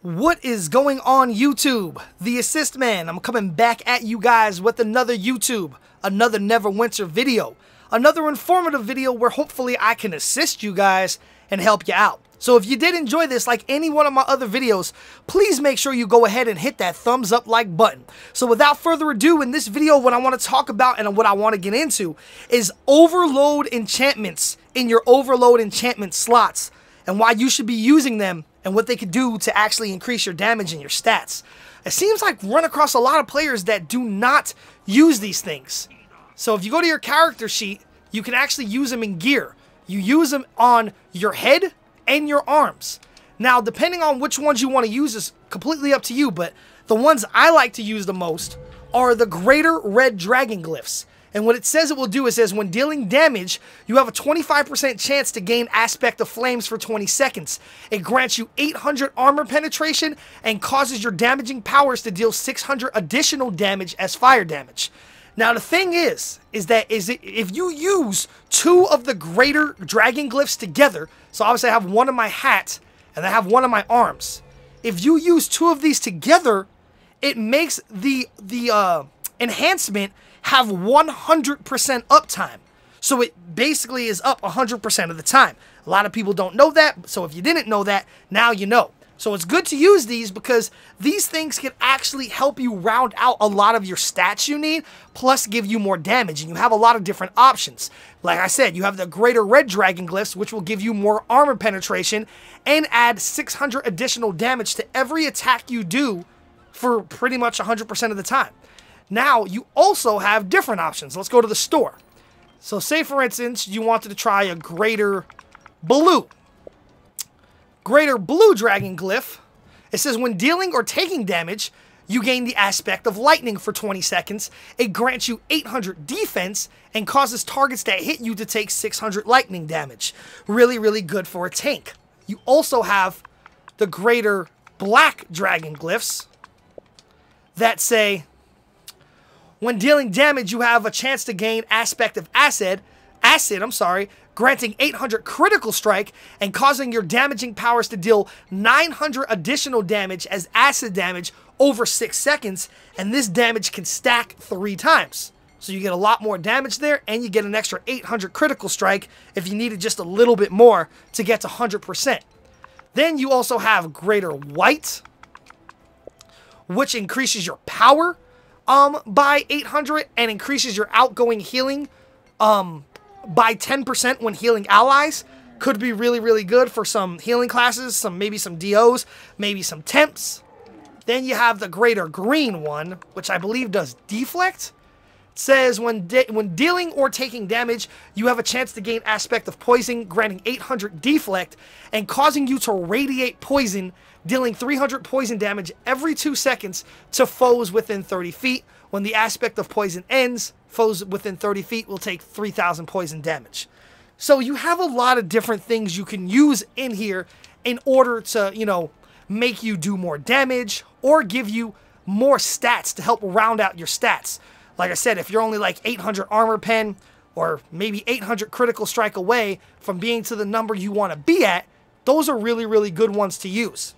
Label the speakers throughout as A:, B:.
A: What is going on, YouTube? The Assist Man. I'm coming back at you guys with another another Neverwinter video. Another informative video where hopefully I can assist you guys and help you out. So if you did enjoy this, like any one of my other videos, please make sure you go ahead and hit that thumbs up like button. So without further ado, in this video, what I want to talk about and what I want to get into is overload enchantments in your overload enchantment slots and why you should be using them and what they could do to actually increase your damage and your stats. It seems like run across a lot of players that do not use these things. So if you go to your character sheet, you can actually use them in gear. You use them on your head and your arms. Now, depending on which ones you want to use is completely up to you, but the ones I like to use the most are the greater red dragon glyphs. And what it says it will do, it says when dealing damage, you have a 25% chance to gain Aspect of Flames for 20 seconds. It grants you 800 armor penetration and causes your damaging powers to deal 600 additional damage as fire damage. Now the thing is that if you use two of the greater dragon glyphs together, so obviously I have one on my hat and I have one on my arms. If you use two of these together, it makes the enhancement have 100% uptime. So it basically is up 100% of the time. A lot of people don't know that, so if you didn't know that, now you know. So it's good to use these because these things can actually help you round out a lot of your stats you need, plus give you more damage, and you have a lot of different options. Like I said, you have the greater red dragon glyphs, which will give you more armor penetration and add 600 additional damage to every attack you do for pretty much 100% of the time. Now, you also have different options. Let's go to the store. So say, for instance, you wanted to try a greater blue dragon glyph. It says when dealing or taking damage, you gain the aspect of lightning for 20 seconds. It grants you 800 defense and causes targets that hit you to take 600 lightning damage. Really, really good for a tank. You also have the greater black dragon glyphs that say when dealing damage, you have a chance to gain Aspect of Acid, granting 800 critical strike and causing your damaging powers to deal 900 additional damage as acid damage over 6 seconds, and this damage can stack 3 times. So you get a lot more damage there, and you get an extra 800 critical strike if you needed just a little bit more to get to 100%. Then you also have Greater White, which increases your power by 800 and increases your outgoing healing by 10% when healing allies. Could be really, really good for some healing classes, maybe some DOs, maybe some temps. Then you have the greater green one, which I believe does deflect. It says when dealing or taking damage, you have a chance to gain Aspect of Poison, granting 800 deflect and causing you to radiate poison, dealing 300 poison damage every 2 seconds to foes within 30 feet. When the Aspect of Poison ends, foes within 30 feet will take 3,000 poison damage. So you have a lot of different things you can use in here in order to, you know, make you do more damage or give you more stats to help round out your stats. Like I said, if you're only like 800 armor pen or maybe 800 critical strike away from being to the number you want to be at, those are really, really good ones to use.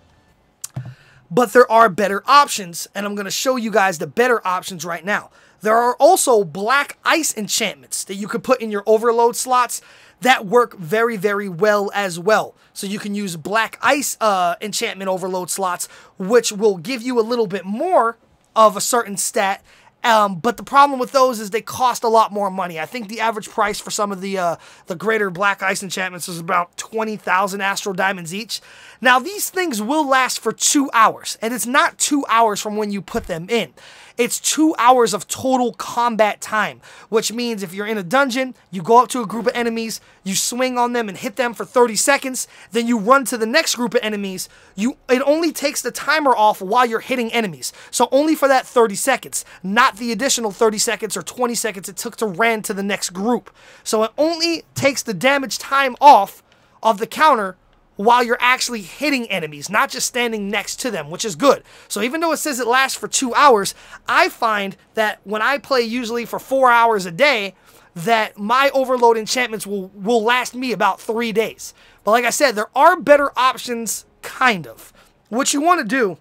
A: But there are better options, and I'm going to show you guys the better options right now. There are also black ice enchantments that you could put in your overload slots that work very, very well as well. So you can use black ice enchantment overload slots, which will give you a little bit more of a certain stat. But the problem with those is they cost a lot more money. I think the average price for some of the greater black ice enchantments is about 20,000 astral diamonds each. Now, these things will last for 2 hours, and it's not 2 hours from when you put them in. It's 2 hours of total combat time, which means if you're in a dungeon, you go up to a group of enemies, you swing on them and hit them for 30 seconds, then you run to the next group of enemies. It only takes the timer off while you're hitting enemies, so only for that 30 seconds, not the additional 30 seconds or 20 seconds it took to run to the next group. So it only takes the damage time off of the counter while you're actually hitting enemies, not just standing next to them, which is good. So even though it says it lasts for 2 hours, I find that when I play usually for 4 hours a day, that my overload enchantments will last me about 3 days. But like I said, there are better options, kind of. what you want to do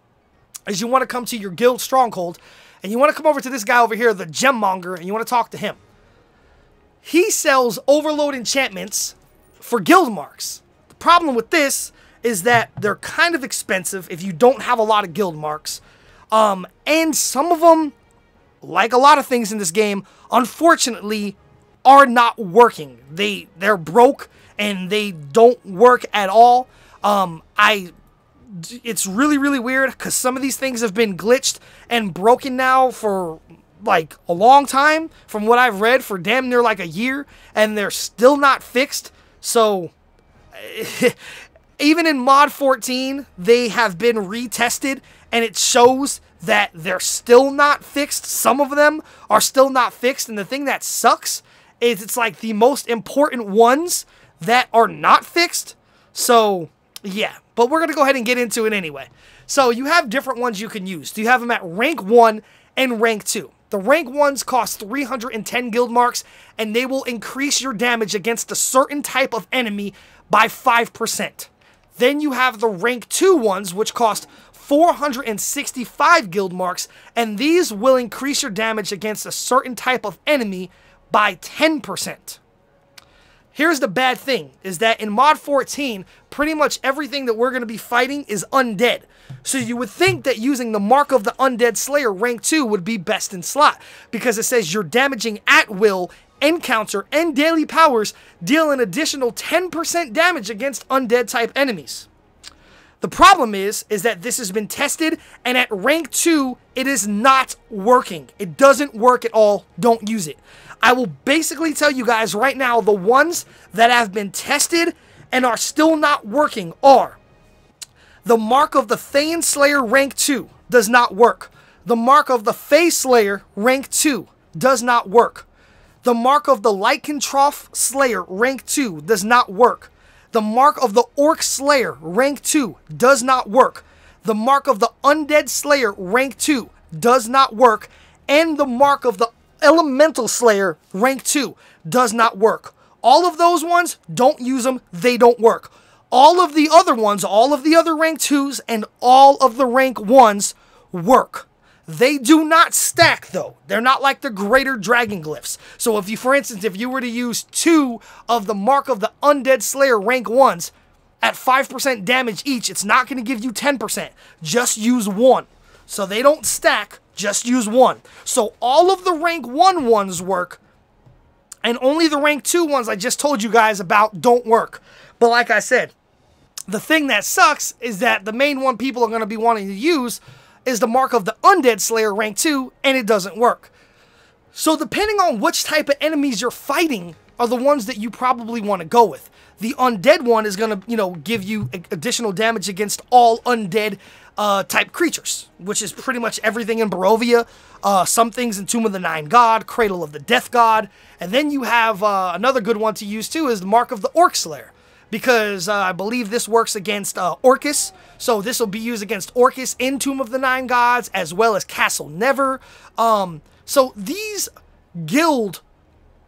A: is you want to come to your guild stronghold, and you want to come over to this guy over here, the Gemmonger, and you want to talk to him. He sells overload enchantments for guild marks. The problem with this is that they're kind of expensive if you don't have a lot of guild marks. And some of them, like a lot of things in this game, unfortunately, are not working. They're broke and they don't work at all. It's really, really weird because some of these things have been glitched and broken now for like a long time, from what I've read, for damn near like a year, and they're still not fixed. So even in mod 14, they have been retested, and it shows that they're still not fixed. Some of them are still not fixed, and the thing that sucks is it's like the most important ones that are not fixed. So yeah, but we're going to go ahead and get into it anyway. So you have different ones you can use. You have them at rank 1 and rank 2. The rank 1s cost 310 guild marks, and they will increase your damage against a certain type of enemy by 5%. Then you have the rank 2 ones, which cost 465 guild marks, and these will increase your damage against a certain type of enemy by 10%. Here's the bad thing, is that in mod 14, pretty much everything that we're going to be fighting is undead. So you would think that using the Mark of the Undead Slayer rank 2 would be best in slot, because it says you're damaging at will, encounter, and daily powers deal an additional 10% damage against undead type enemies. The problem is that this has been tested, and at rank 2, it is not working. It doesn't work at all. Don't use it. I will basically tell you guys right now, the ones that have been tested and are still not working are: the Mark of the Thayan Slayer rank 2 does not work. The Mark of the Fae Slayer rank 2 does not work. The Mark of the Lycanthrope Slayer rank 2 does not work. The Mark of the Orc Slayer rank 2 does not work. The Mark of the Undead Slayer rank 2 does not work. And the Mark of the Elemental Slayer rank 2 does not work. All of those ones, don't use them. They don't work. All of the other ones, all of the other rank 2s and all of the rank 1s work. They do not stack, though. They're not like the greater dragon glyphs. So if you, for instance, if you were to use 2 of the Mark of the Undead Slayer rank 1s at 5% damage each, it's not going to give you 10%. Just use 1. So they don't stack, just use 1. So all of the rank 1 ones work, and only the rank 2 ones I just told you guys about don't work. But like I said, the thing that sucks is that the main one people are going to be wanting to use is the Mark of the Undead Slayer rank 2, and it doesn't work. So depending on which type of enemies you're fighting are the ones that you probably want to go with. The Undead one is going to, give you additional damage against all undead type creatures, which is pretty much everything in Barovia. Some things in Tomb of the Nine God, Cradle of the Death God. And then you have another good one to use too, is the Mark of the Orc Slayer, because I believe this works against Orcus. So this will be used against Orcus in Tomb of the Nine Gods, as well as Castle Never. So these guild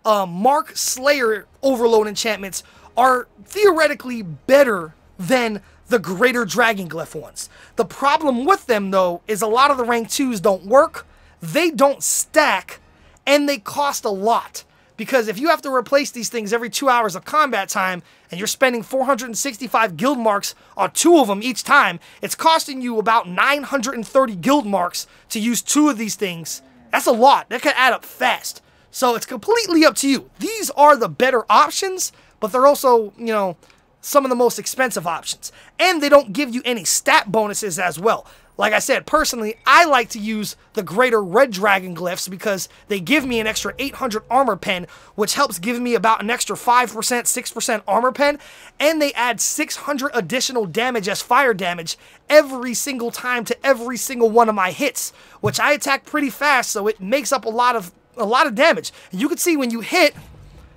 A: Mark Slayer overload enchantments are theoretically better than the greater dragon glyph ones. The problem with them, though, is a lot of the rank 2s don't work, they don't stack, and they cost a lot. Because if you have to replace these things every 2 hours of combat time, and you're spending 465 guild marks on 2 of them each time, it's costing you about 930 guild marks to use 2 of these things. That's a lot. That can add up fast. So it's completely up to you. These are the better options, but they're also, some of the most expensive options. And they don't give you any stat bonuses as well. Like I said, personally, I like to use the greater red dragon glyphs because they give me an extra 800 armor pen, which helps give me about an extra 5%, 6% armor pen, and they add 600 additional damage as fire damage every single time to every single one of my hits, which I attack pretty fast, so it makes up a lot of damage. And you can see when you hit,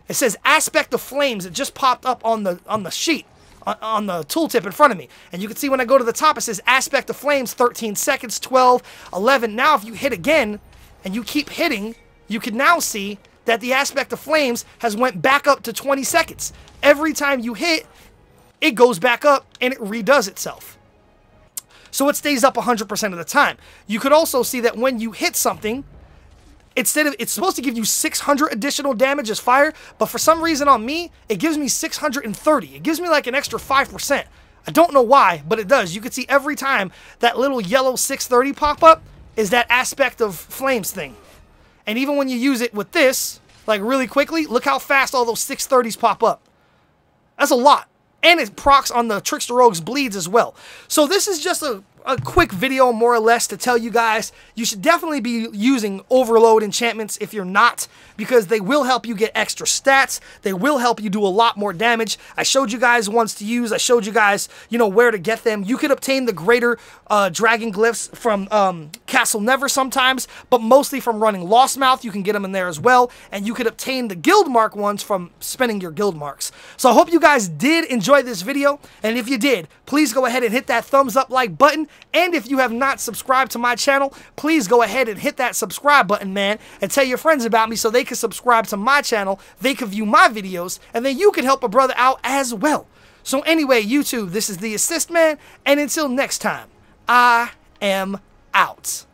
A: it says Aspect of Flames. It just popped up on the sheet, on the tooltip in front of me. And you can see when I go to the top, it says Aspect of Flames, 13 seconds, 12, 11. Now if you hit again, and you keep hitting, you can now see that the Aspect of Flames has went back up to 20 seconds. Every time you hit, it goes back up, and it redoes itself. so it stays up 100% of the time. You could also see that when you hit something, it's supposed to give you 600 additional damage as fire, but for some reason on me, it gives me 630. It gives me like an extra 5%. I don't know why, but it does. You can see every time that little yellow 630 pop up is that aspect of flames thing. And even when you use it with this, like really quickly, look how fast all those 630s pop up. That's a lot. And it procs on the Trickster Rogue's bleeds as well. So this is just a quick video, more or less, to tell you guys you should definitely be using overload enchantments if you're not, because they will help you get extra stats. They will help you do a lot more damage. I showed you guys ones to use. I showed you guys, you know, where to get them. You could obtain the greater dragon glyphs from Castle Never sometimes, but mostly from running Lostmouth. You can get them in there as well, and you could obtain the guild mark ones from spending your guild marks. So I hope you guys did enjoy this video, and if you did, please go ahead and hit that thumbs up like button. And if you have not subscribed to my channel, please go ahead and hit that subscribe button, man, and tell your friends about me so they can subscribe to my channel, they can view my videos, and then you can help a brother out as well. So anyway, YouTube, this is the Assist Man, and until next time, I am out.